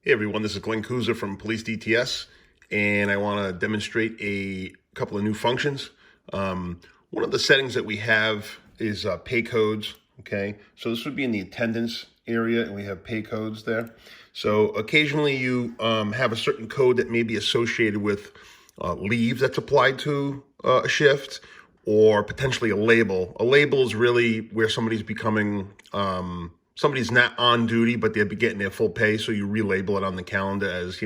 Hey everyone, this is Glenn Kuza from Police DTS, and I want to demonstrate a couple of new functions. One of the settings that we have is pay codes. Okay, so this would be in the attendance area, and we have pay codes there. So occasionally you have a certain code that may be associated with leave that's applied to a shift, or potentially a label. A label is really where somebody's becoming somebody's not on duty, but they'll be getting their full pay. So you relabel it on the calendar as,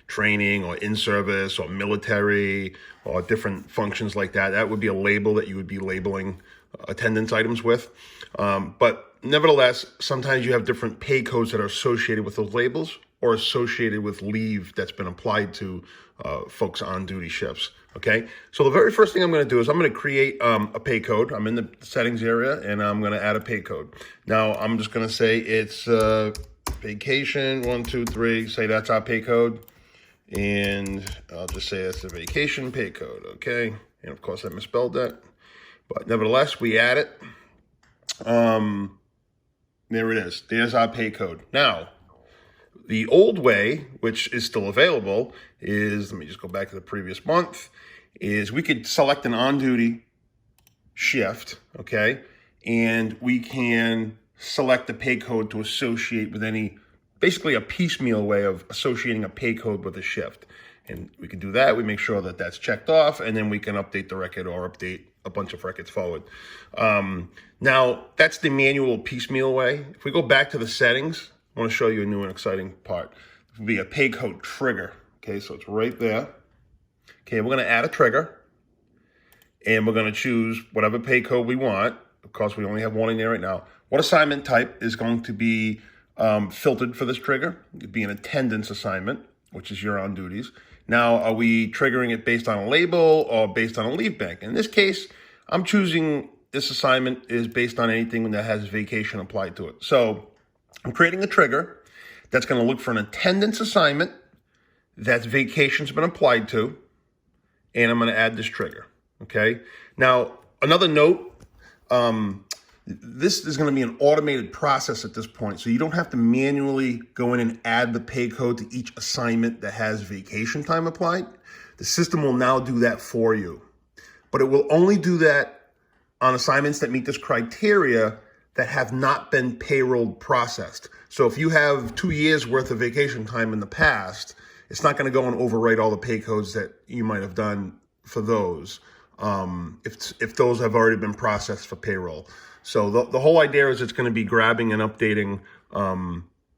training or in service or military or different functions like that. That would be a label that you would be labeling attendance items with. But nevertheless, sometimes you have different pay codes that are associated with those labels or associated with leave that's been applied to folks on duty shifts. Okay, so the very first thing I'm going to do is I'm going to create a pay code. I'm in the settings area and I'm going to add a pay code. Now I'm just going to say it's vacation 1, 2, 3. Say that's our pay code, and I'll just say it's a vacation pay code. Okay, and of course I misspelled that, but nevertheless we add it. There it is. There's our pay code. Now, the old way, which is still available, is, let me just go back to the previous month, is we could select an on-duty shift, okay? And we can select the pay code to associate with basically a piecemeal way of associating a pay code with a shift. And we can do that. We make sure that that's checked off, and then we can update the record or update a bunch of records forward. Now, that's the manual piecemeal way. If we go back to the settings, I want to show you a new and exciting part. It would be a pay code trigger. Okay, so it's right there. Okay, we're going to add a trigger, and we're going to choose whatever pay code we want. Of course, we only have one in there right now. What assignment type is going to be filtered for this trigger? It could be an attendance assignment, which is your on duties. Now, are we triggering it based on a label or based on a leave bank? In this case, I'm choosing this assignment is based on anything that has vacation applied to it. So I'm creating a trigger that's going to look for an attendance assignment that's vacation's been applied to, and I'm going to add this trigger. Okay. Now, another note, this is going to be an automated process at this point, so you don't have to manually go in and add the pay code to each assignment that has vacation time applied. The system will now do that for you, but it will only do that on assignments that meet this criteria that have not been payroll processed. So if you have 2 years worth of vacation time in the past, it's not going to go and overwrite all the pay codes that you might have done for those if those have already been processed for payroll. So the whole idea is it's going to be grabbing and updating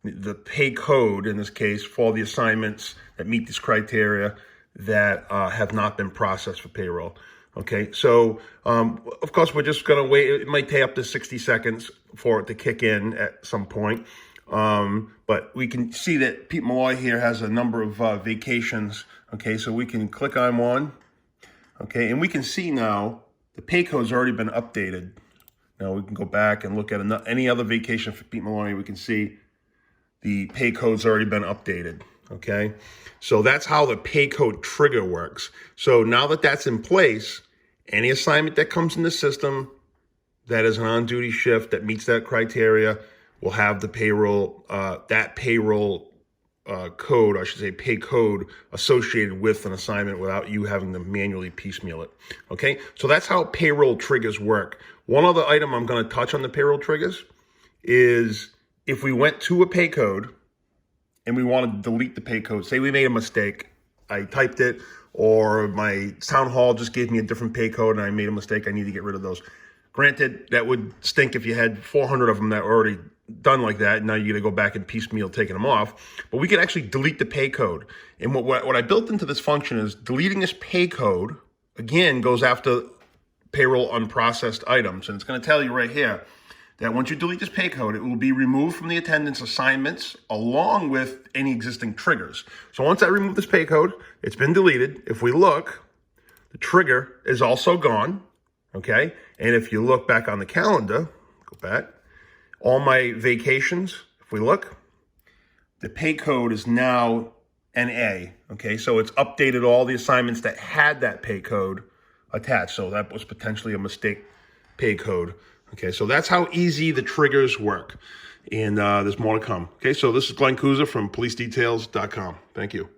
the pay code, in this case, for the assignments that meet this criteria that have not been processed for payroll. Okay, so of course we're just going to wait. It might take up to 60 seconds for it to kick in at some point. But we can see that Pete Malloy here has a number of vacations. Okay, so we can click on one. Okay, and we can see now the pay code's already been updated. Now we can go back and look at any other vacation for Pete Malloy. We can see the pay code's already been updated. Okay, so that's how the pay code trigger works. So now that that's in place, any assignment that comes in the system that is an on-duty shift that meets that criteria will have the payroll, code, I should say pay code, associated with an assignment without you having to manually piecemeal it. Okay, so that's how payroll triggers work. One other item I'm going to touch on the payroll triggers is if we went to a pay code and we want to delete the pay code, say we made a mistake, I typed it, or my town hall just gave me a different pay code and I made a mistake, I need to get rid of those. Granted, that would stink if you had 400 of them that were already done like that, and now you got to go back and piecemeal taking them off. But we can actually delete the pay code. And what I built into this function is deleting this pay code, again, goes after payroll unprocessed items. And it's going to tell you right here that once you delete this pay code, it will be removed from the attendance assignments along with any existing triggers. So once I remove this pay code, it's been deleted. If we look, the trigger is also gone. Okay, and if you look back on the calendar, go back, all my vacations, if we look, the pay code is now NA. Okay, so it's updated all the assignments that had that pay code attached. So that was potentially a mistake pay code. Okay, so that's how easy the triggers work. And there's more to come. Okay, so this is Glenn Kuza from PoliceDetails.com. Thank you.